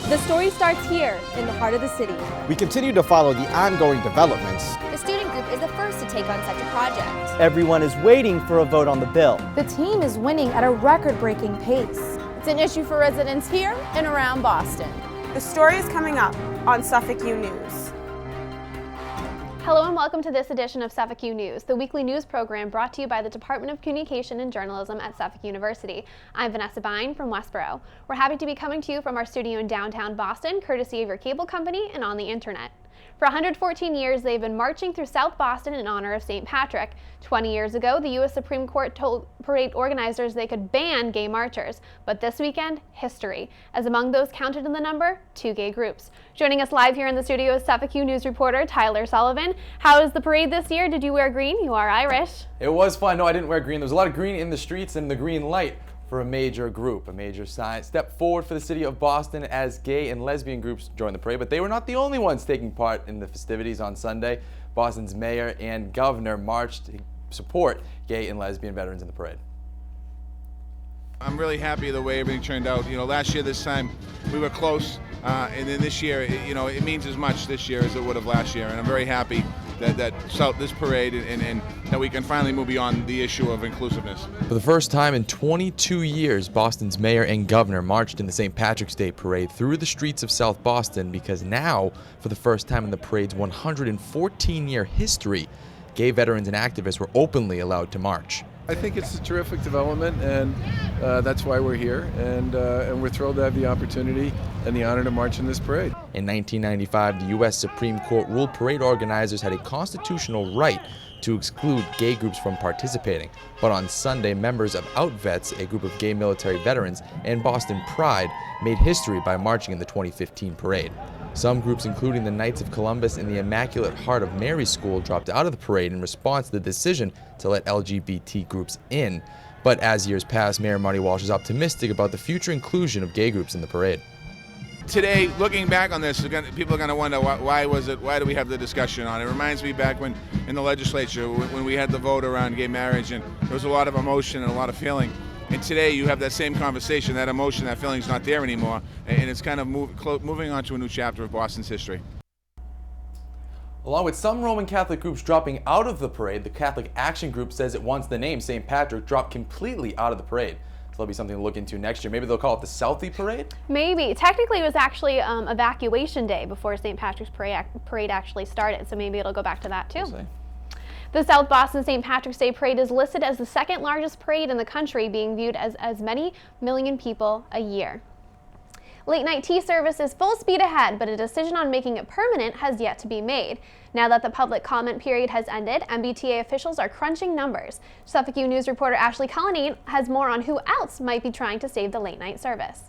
The story starts here in the heart of the city. We continue to follow the ongoing developments. The student group is the first to take on such a project. Everyone is waiting for a vote on the bill. The team is winning at a record-breaking pace. It's an issue for residents here and around Boston. The story is coming up on Suffolk U News. Hello and welcome to this edition of Suffolk U News, the weekly news program brought to you by the Department of Communication and Journalism at Suffolk University. I'm Vanessa Bine from Westboro. We're happy to be coming to you from our studio in downtown Boston, courtesy of your cable company and on the internet. For 114 years, they've been marching through South Boston in honor of St. Patrick. 20 years ago, the U.S. Supreme Court told parade organizers they could ban gay marchers. But this weekend, history, as among those counted in the number, 2 gay groups. Joining us live here in the studio is Suffolk U News reporter Tyler Sullivan. How is the parade this year? Did you wear green? You are Irish. It was fun. No, I didn't wear green. There was a lot of green in the streets and the green light for a major group, a major step forward for the city of Boston as gay and lesbian groups joined the parade. But they were not the only ones taking part in the festivities on Sunday. Boston's mayor and governor marched to support gay and lesbian veterans in the parade. I'm really happy the way everything turned out. You know, last year this time we were close, and then this year, it means as much this year as it would have last year. And I'm very happy that this parade and that we can finally move beyond the issue of inclusiveness. For the first time in 22 years, Boston's mayor and governor marched in the St. Patrick's Day parade through the streets of South Boston because now, for the first time in the parade's 114-year history, gay veterans and activists were openly allowed to march. I think it's a terrific development, and that's why we're here, and we're thrilled to have the opportunity and the honor to march in this parade. In 1995, the U.S. Supreme Court ruled parade organizers had a constitutional right to exclude gay groups from participating. But on Sunday, members of Out Vets, a group of gay military veterans, and Boston Pride made history by marching in the 2015 parade. Some groups, including the Knights of Columbus and the Immaculate Heart of Mary School, dropped out of the parade in response to the decision to let LGBT groups in. But as years pass, Mayor Marty Walsh is optimistic about the future inclusion of gay groups in the parade. Today, looking back on this, people are going to wonder why do we have the discussion on it. It reminds me back when in the legislature when we had the vote around gay marriage, and there was a lot of emotion and a lot of feeling. And today you have that same conversation, that emotion, that feeling's not there anymore, and it's kind of moving on to a new chapter of Boston's history. Along with some Roman Catholic groups dropping out of the parade, the Catholic Action Group says it wants the name St. Patrick dropped completely out of the parade. So that'll be something to look into next year. Maybe they'll call it the Southie Parade? Maybe. Technically, it was actually evacuation day before St. Patrick's parade actually started, so maybe it'll go back to that too. We'll see. The South Boston St. Patrick's Day Parade is listed as the second largest parade in the country, being viewed as many million people a year. Late night tea service is full speed ahead, but a decision on making it permanent has yet to be made. Now that the public comment period has ended, MBTA officials are crunching numbers. Suffolk U News reporter Ashley Cullinane has more on who else might be trying to save the late night service.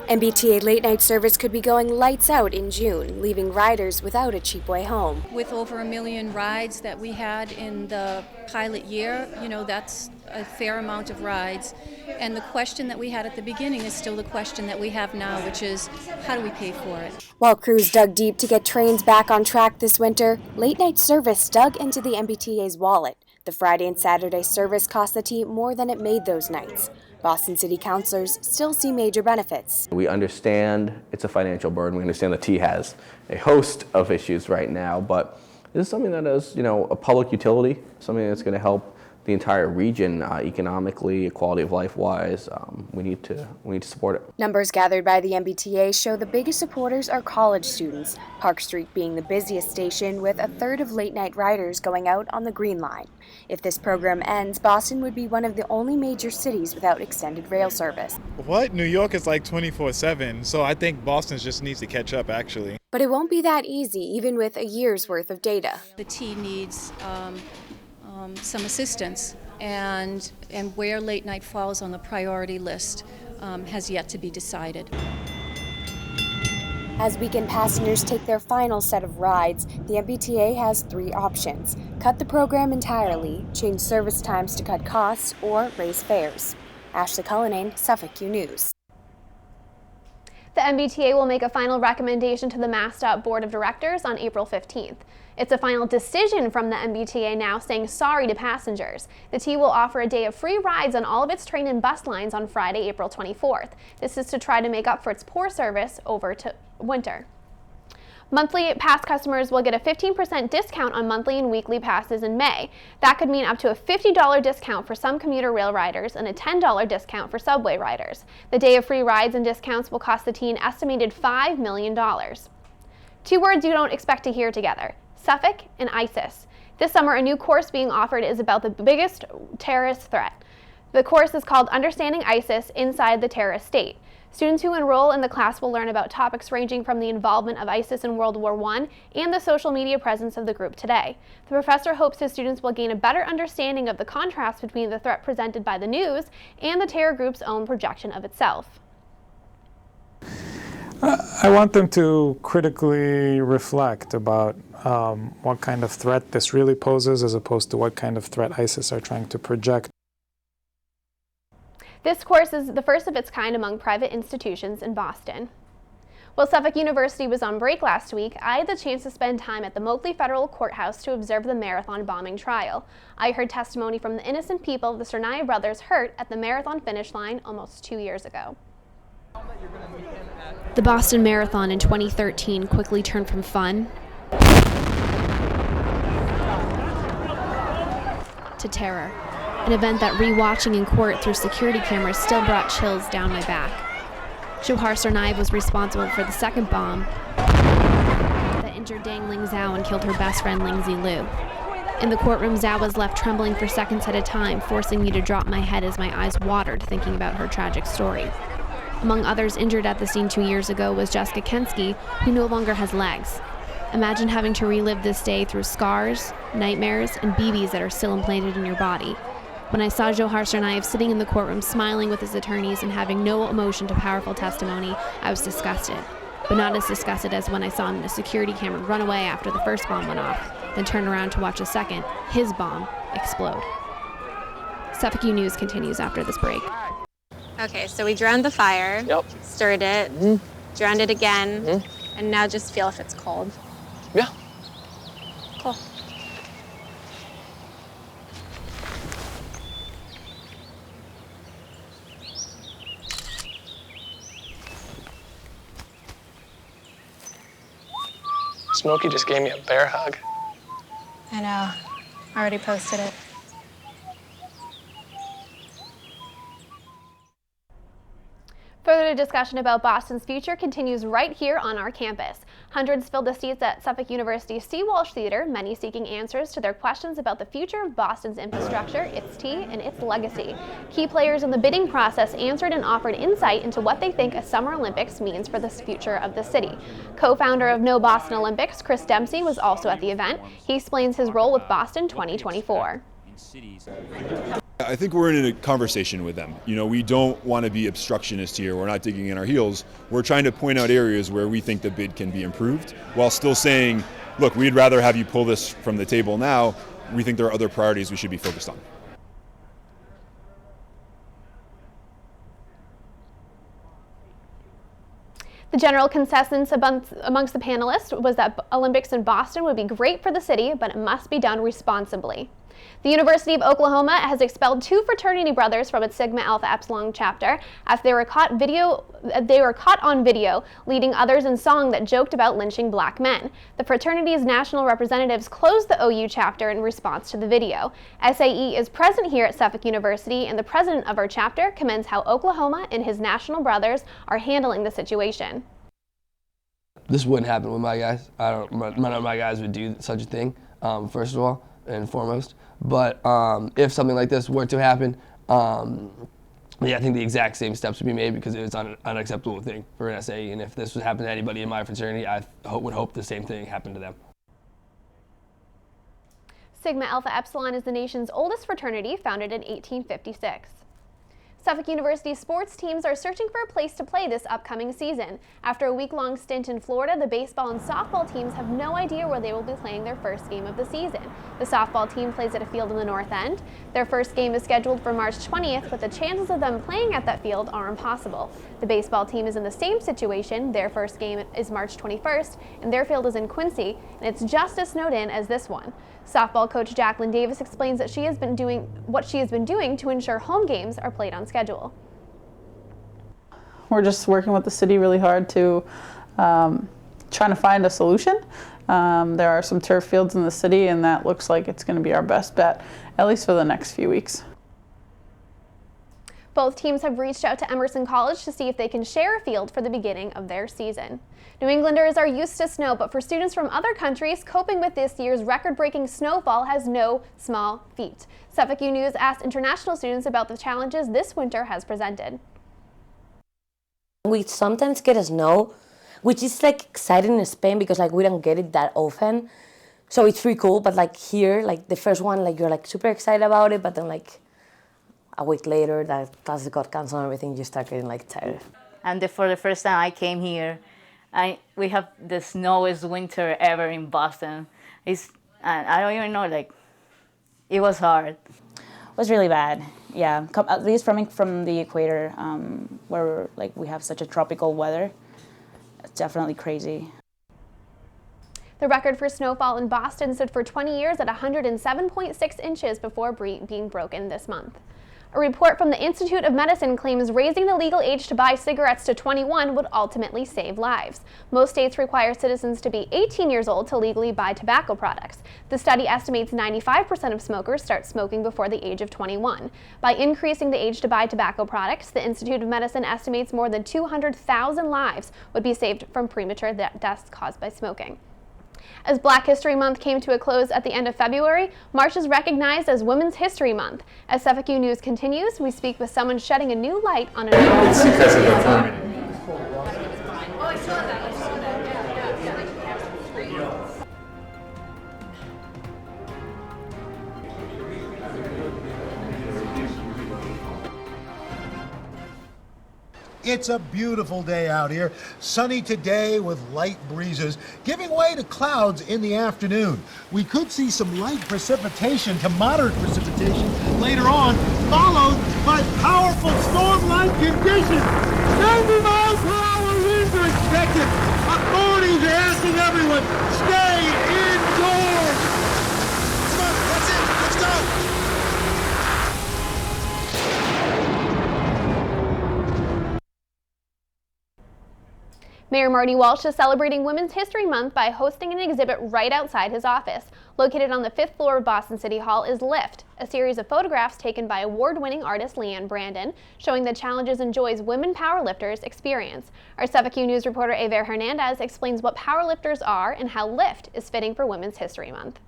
MBTA late night service could be going lights out in June, leaving riders without a cheap way home. With over 1 million rides that we had in the pilot year, that's a fair amount of rides. And the question that we had at the beginning is still the question that we have now, which is, how do we pay for it? While crews dug deep to get trains back on track this winter, late night service dug into the MBTA's wallet. The Friday and Saturday service cost the T more than it made those nights. Boston City councilors still see major benefits. We understand it's a financial burden. We understand the T has a host of issues right now, but this is something that is, a public utility, something that's going to help the entire region economically, quality of life wise. We need to support it. Numbers gathered by the MBTA show the biggest supporters are college students, Park Street being the busiest station with a third of late night riders going out on the Green Line. If this program ends, Boston would be one of the only major cities without extended rail service. What? New York is like 24/7, so I think Boston just needs to catch up actually. But it won't be that easy, even with a year's worth of data. The T needs some assistance, and where late night falls on the priority list has yet to be decided. As weekend passengers take their final set of rides, the MBTA has 3 options: cut the program entirely, change service times to cut costs, or raise fares. Ashley Cullinane, Suffolk U News. The MBTA will make a final recommendation to the MassDOT Board of Directors on April 15th. It's a final decision from the MBTA now saying sorry to passengers. The T will offer a day of free rides on all of its train and bus lines on Friday, April 24th. This is to try to make up for its poor service over to winter. Monthly pass customers will get a 15% discount on monthly and weekly passes in May. That could mean up to a $50 discount for some commuter rail riders and a $10 discount for subway riders. The day of free rides and discounts will cost the T an estimated $5 million. Two words you don't expect to hear together: Suffolk and ISIS. This summer, a new course being offered is about the biggest terrorist threat. The course is called Understanding ISIS Inside the Terrorist State. Students who enroll in the class will learn about topics ranging from the involvement of ISIS in World War I and the social media presence of the group today. The professor hopes his students will gain a better understanding of the contrast between the threat presented by the news and the terror group's own projection of itself. I want them to critically reflect about what kind of threat this really poses as opposed to what kind of threat ISIS are trying to project. This course is the first of its kind among private institutions in Boston. While Suffolk University was on break last week, I had the chance to spend time at the Moakley Federal Courthouse to observe the Marathon bombing trial. I heard testimony from the innocent people of the Tsarnaev brothers hurt at the marathon finish line almost 2 years ago. The Boston Marathon in 2013 quickly turned from fun to terror. An event that rewatching in court through security cameras still brought chills down my back. Johar Tsarnaev was responsible for the second bomb that injured Dang Ling Zhao and killed her best friend Ling Zilu. In the courtroom, Zhao was left trembling for seconds at a time, forcing me to drop my head as my eyes watered thinking about her tragic story. Among others injured at the scene 2 years ago was Jessica Kensky, who no longer has legs. Imagine having to relive this day through scars, nightmares, and BBs that are still implanted in your body. When I saw Johar Tsarnaev sitting in the courtroom smiling with his attorneys and having no emotion to powerful testimony, I was disgusted. But not as disgusted as when I saw him in a security camera run away after the first bomb went off, then turn around to watch the second, his bomb, explode. Suffolk U News continues after this break. Okay, so we drowned the fire, stirred it, drowned it again, and now just feel if it's cold. Yeah. Cool. Smokey just gave me a bear hug. I know. I already posted it. Further discussion about Boston's future continues right here on our campus. Hundreds filled the seats at Suffolk University's C. Walsh Theater, many seeking answers to their questions about the future of Boston's infrastructure, its tea, and its legacy. Key players in the bidding process answered and offered insight into what they think a Summer Olympics means for the future of the city. Co-founder of No Boston Olympics, Chris Dempsey, was also at the event. He explains his role with Boston 2024. I think we're in a conversation with them. You know, we don't want to be obstructionist here. We're not digging in our heels. We're trying to point out areas where we think the bid can be improved while still saying, look, we'd rather have you pull this from the table now. We think there are other priorities we should be focused on. The general consensus amongst the panelists was that Olympics in Boston would be great for the city, but it must be done responsibly. The University of Oklahoma has expelled 2 fraternity brothers from its Sigma Alpha Epsilon chapter as they were caught on video leading others in song that joked about lynching black men. The fraternity's national representatives closed the OU chapter in response to the video. SAE is present here at Suffolk University, and the president of our chapter commends how Oklahoma and his national brothers are handling the situation. This wouldn't happen with my guys. None of my guys would do such a thing, first of all and foremost. But if something like this were to happen, yeah, I think the exact same steps would be made because it's an unacceptable thing for an SAE. And if this would happen to anybody in my fraternity, I would hope the same thing happened to them. Sigma Alpha Epsilon is the nation's oldest fraternity, founded in 1856. Suffolk University's sports teams are searching for a place to play this upcoming season. After a week-long stint in Florida, the baseball and softball teams have no idea where they will be playing their first game of the season. The softball team plays at a field in the North End. Their first game is scheduled for March 20th, but the chances of them playing at that field are impossible. The baseball team is in the same situation. Their first game is March 21st, and their field is in Quincy, and it's just as snowed in as this one. Softball coach Jacqueline Davis explains that she has been doing to ensure home games are played on schedule. We're just working with the city really hard to trying to find a solution. There are some turf fields in the city, and that looks like it's going to be our best bet, at least for the next few weeks. Both teams have reached out to Emerson College to see if they can share a field for the beginning of their season. New Englanders are used to snow, but for students from other countries, coping with this year's record-breaking snowfall has no small feat. Suffolk U News asked international students about the challenges this winter has presented. We sometimes get snow, which is like exciting in Spain because like we don't get it that often. So it's pretty cool, but like here, like the first one, like you're like super excited about it, but then like a week later that classes got canceled and everything, you start getting like tired. And for the first time I came here, we have the snowiest winter ever in Boston. I don't even know, like, it was hard. It was really bad, yeah. At least from the equator, where like we have such a tropical weather, it's definitely crazy. The record for snowfall in Boston stood for 20 years at 107.6 inches before being broken this month. A report from the Institute of Medicine claims raising the legal age to buy cigarettes to 21 would ultimately save lives. Most states require citizens to be 18 years old to legally buy tobacco products. The study estimates 95% of smokers start smoking before the age of 21. By increasing the age to buy tobacco products, the Institute of Medicine estimates more than 200,000 lives would be saved from premature deaths caused by smoking. As Black History Month came to a close at the end of February, March is recognized as Women's History Month. As Suffolk U News continues, we speak with someone shedding a new light on It's because of the permanent. It's a beautiful day out here. Sunny today with light breezes, giving way to clouds in the afternoon. We could see some light precipitation to moderate precipitation later on, followed by powerful storm-like conditions. 90 miles per hour winds are expected. Authorities are asking everyone, stay indoors. Come on, that's it. Let's go. Mayor Marty Walsh is celebrating Women's History Month by hosting an exhibit right outside his office. Located on the 5th floor of Boston City Hall is Lift, a series of photographs taken by award-winning artist Leanne Brandon, showing the challenges and joys women powerlifters experience. Our Suffolk U News reporter Aver Hernandez explains what powerlifters are and how Lift is fitting for Women's History Month.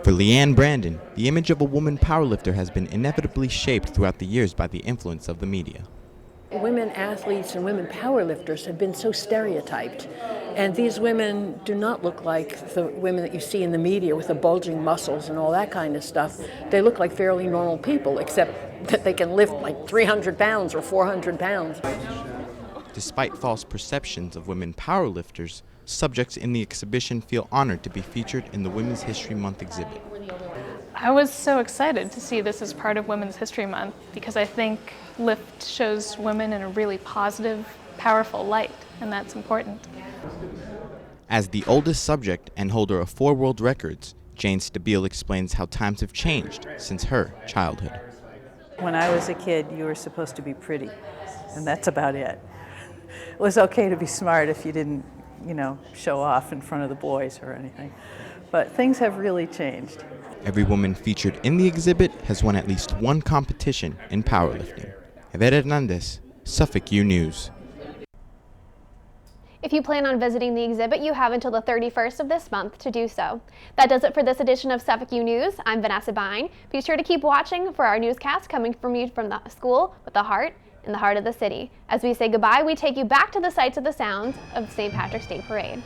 For Leanne Brandon, the image of a woman powerlifter has been inevitably shaped throughout the years by the influence of the media. Women athletes and women powerlifters have been so stereotyped, and these women do not look like the women that you see in the media with the bulging muscles and all that kind of stuff. They look like fairly normal people, except that they can lift like 300 pounds or 400 pounds. Despite false perceptions of women powerlifters, subjects in the exhibition feel honored to be featured in the Women's History Month exhibit. I was so excited to see this as part of Women's History Month because I think Lift shows women in a really positive, powerful light, and that's important. As the oldest subject and holder of 4 world records, Jane Stabile explains how times have changed since her childhood. When I was a kid, you were supposed to be pretty, and that's about it. It was okay to be smart if you didn't, show off in front of the boys or anything. But things have really changed. Every woman featured in the exhibit has won at least one competition in powerlifting. Aver Hernandez, Suffolk U News. If you plan on visiting the exhibit, you have until the 31st of this month to do so. That does it for this edition of Suffolk U News. I'm Vanessa Bine. Be sure to keep watching for our newscast coming from you from the school with the heart in the heart of the city. As we say goodbye, we take you back to the sights of the sounds of St. Patrick's Day Parade.